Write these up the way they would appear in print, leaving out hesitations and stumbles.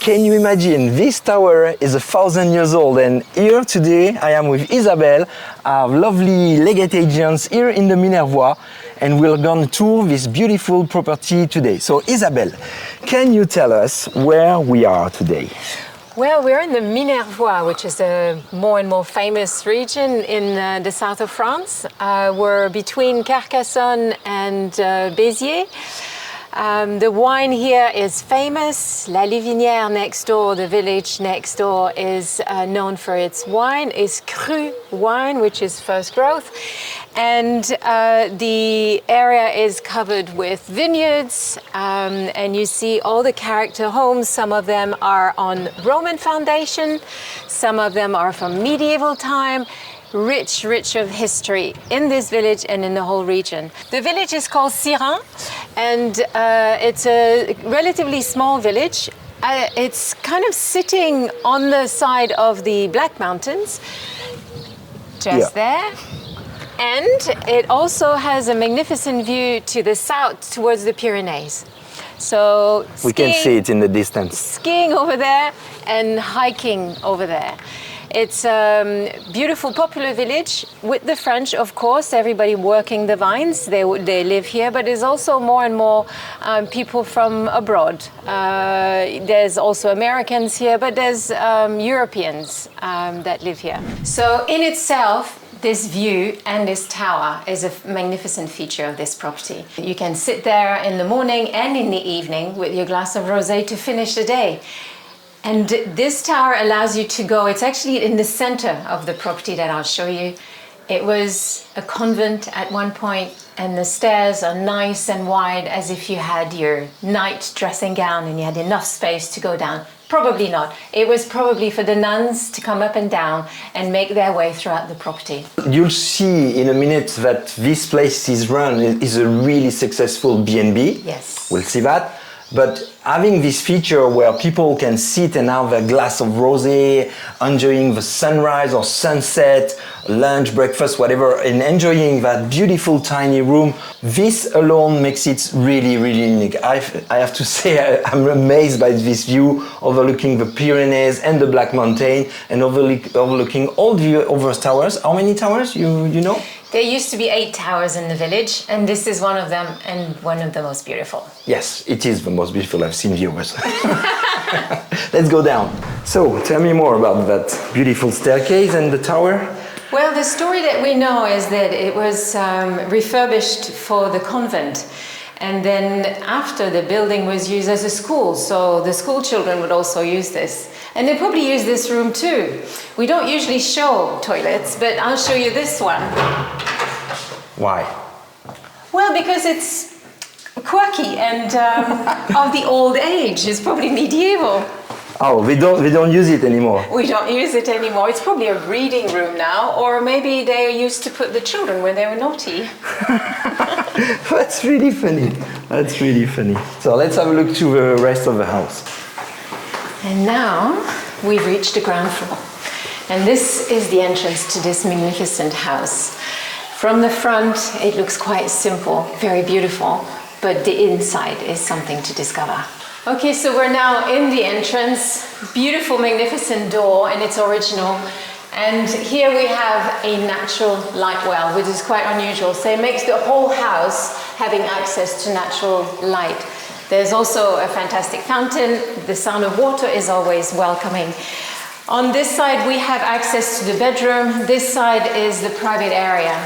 Can you imagine? This tower is 1,000 years old, and here today I am with Isabelle, our lovely legate agents here in the Minervois, and we're going to tour this beautiful property today. So Isabelle, can you tell us where we are today? Well, we're in the Minervois, which is a more and more famous region in the south of France. We're between Carcassonne and Béziers. The wine here is famous. La Livinière next door, the village next door, is known for its wine. It's cru wine, which is first growth. And the area is covered with vineyards, and you see all the character homes. Some of them are on Roman foundation, some of them are from medieval time. Rich of history in this village and in the whole region. The village is called Siran, and it's a relatively small village. It's kind of sitting on the side of the Black Mountains, just there. And it also has a magnificent view to the south towards the Pyrenees. So we can see it in the distance. Skiing over there and hiking over there. It's a beautiful, popular village with the French, of course, everybody working the vines. They live here, but there's also more and more people from abroad. There's also Americans here, but there's Europeans that live here. So in itself, this view and this tower is a magnificent feature of this property. You can sit there in the morning and in the evening with your glass of rosé to finish the day. And this tower allows you to go, it's actually in the center of the property that I'll show you. It was a convent at one point, and the stairs are nice and wide, as if you had your night dressing gown and you had enough space to go down. Probably not. It was probably for the nuns to come up and down and make their way throughout the property. You'll see in a minute that this place is a really successful B&B. Yes. We'll see that. But having this feature where people can sit and have a glass of rosé, enjoying the sunrise or sunset, lunch, breakfast, whatever, and enjoying that beautiful tiny room, this alone makes it really unique. I have to say I'm amazed by this view overlooking the Pyrenees and the Black Mountain and overlooking all the other towers. How many towers you know? There used to be 8 towers in the village, and this is one of them, and one of the most beautiful. Yes, it is the most beautiful. I've seen viewers. Let's go down. So, tell me more about that beautiful staircase and the tower. Well, the story that we know is that it was refurbished for the convent. And then after, the building was used as a school, so the school children would also use this. And they probably use this room too. We don't usually show toilets, but I'll show you this one. Why? Well, because it's quirky and of the old age. It's probably medieval. Oh, we don't use it anymore. We don't use it anymore. It's probably a reading room now, or maybe they used to put the children when they were naughty. That's really funny. That's really funny. So let's have a look to the rest of the house. And now we've reached the ground floor. And this is the entrance to this magnificent house. From the front, it looks quite simple, very beautiful, but the inside is something to discover. Okay, so we're now in the entrance. Beautiful, magnificent door, and it's original. And here we have a natural light well, which is quite unusual. So it makes the whole house having access to natural light. There's also a fantastic fountain. The sound of water is always welcoming. On this side, we have access to the bedroom. This side is the private area.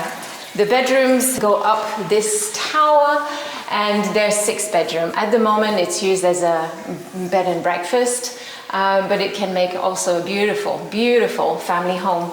The bedrooms go up this tower, and there's 6 bedrooms. At the moment, it's used as a bed and breakfast, but it can make also a beautiful, beautiful family home.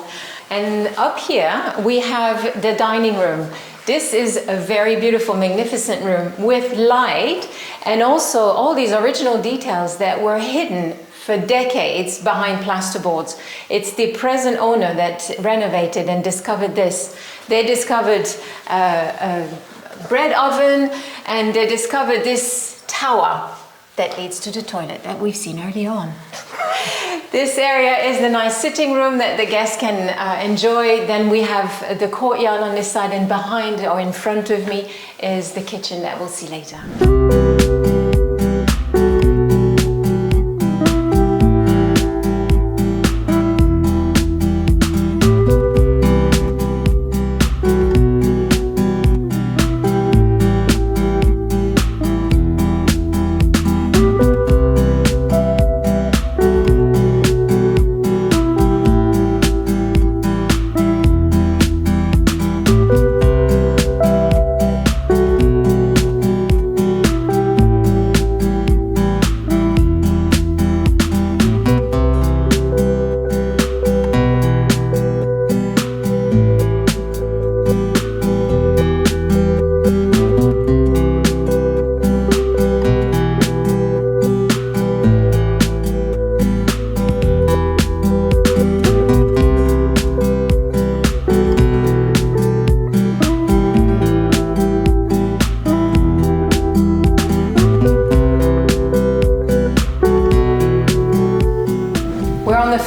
And up here, we have the dining room. This is a very beautiful, magnificent room with light, and also all these original details that were hidden for decades behind plasterboards. It's the present owner that renovated and discovered this. They discovered a bread oven, and they discovered this tower that leads to the toilet that we've seen early on. This area is the nice sitting room that the guests can enjoy. Then we have the courtyard on this side, and behind or in front of me is the kitchen that we'll see later.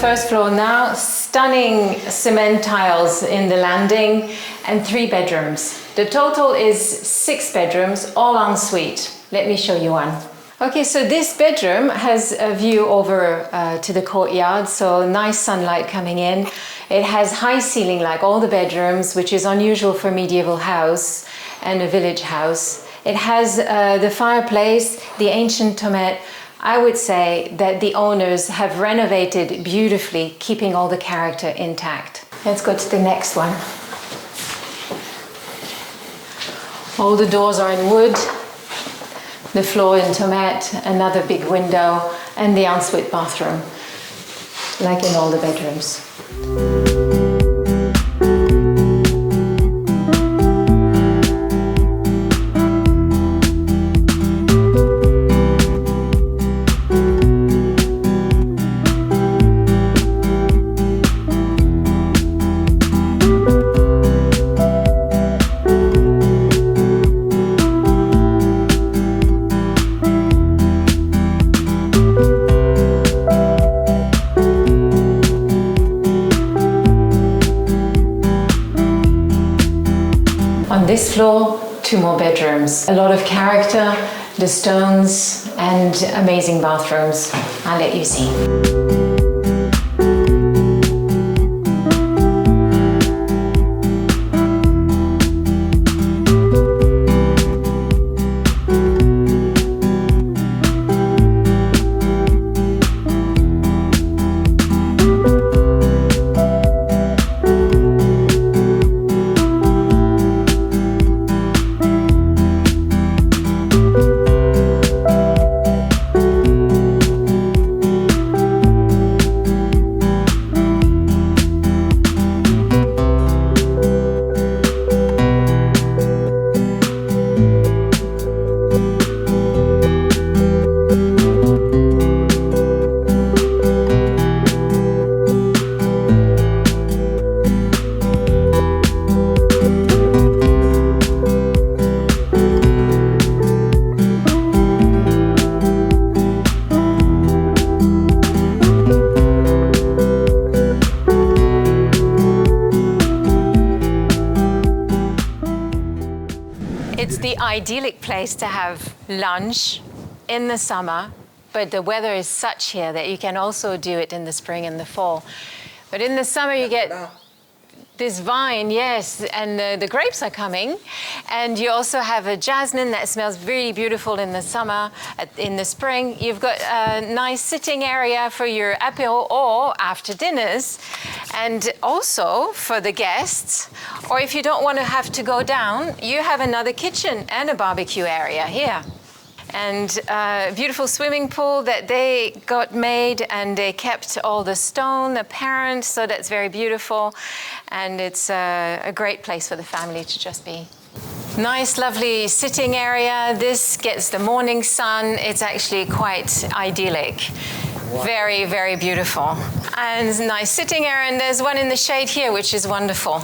first floor now. Stunning cement tiles in the landing and 3 bedrooms. The total is 6 bedrooms, all ensuite. Let me show you one. Okay, so this bedroom has a view over to the courtyard, so nice sunlight coming in. It has high ceiling like all the bedrooms, which is unusual for a medieval house and a village house. It has the fireplace, the ancient tomate. I would say that the owners have renovated beautifully, keeping all the character intact. Let's go to the next one. All the doors are in wood, the floor in tomate, another big window, and the ensuite bathroom, like in all the bedrooms. On this floor, 2 more bedrooms. A lot of character, the stones, and amazing bathrooms. I'll let you see. It's the idyllic place to have lunch in the summer, but the weather is such here that you can also do it in the spring and the fall. But in the summer you get this vine, yes, and the grapes are coming. And you also have a jasmine that smells really beautiful in the summer. In the spring, you've got a nice sitting area for your apéro or after dinners. And also for the guests, or if you don't want to have to go down, you have another kitchen and a barbecue area here. And a beautiful swimming pool that they got made, and they kept all the stone apparent, so that's very beautiful. And it's a great place for the family to just be. Nice, lovely sitting area. This gets the morning sun. It's actually quite idyllic. Wow. Very, very beautiful. And nice sitting area, and there's one in the shade here, which is wonderful.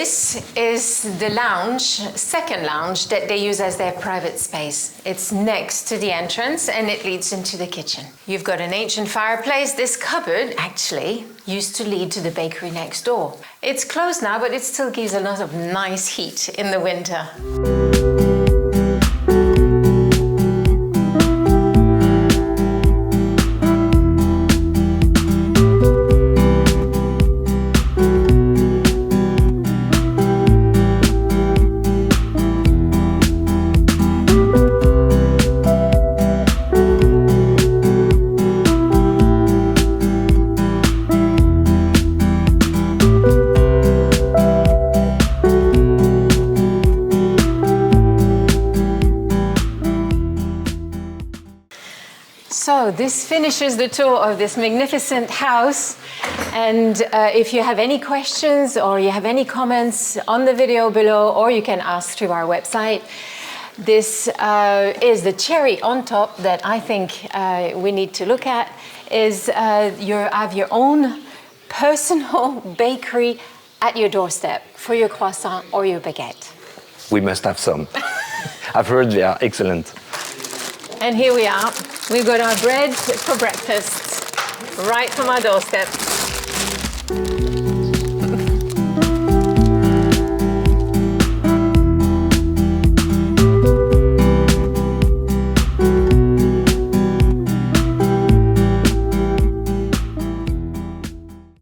this is the lounge, second lounge, that they use as their private space. It's next to the entrance and it leads into the kitchen. You've got an ancient fireplace. This cupboard actually used to lead to the bakery next door. It's closed now, but it still gives a lot of nice heat in the winter. So this finishes the tour of this magnificent house. And if you have any questions or you have any comments on the video below, or you can ask through our website. This is the cherry on top that I think we need to look at, is you have your own personal bakery at your doorstep for your croissant or your baguette. We must have some. I've heard they are excellent. And here we are. We've got our bread for breakfast right from our doorstep.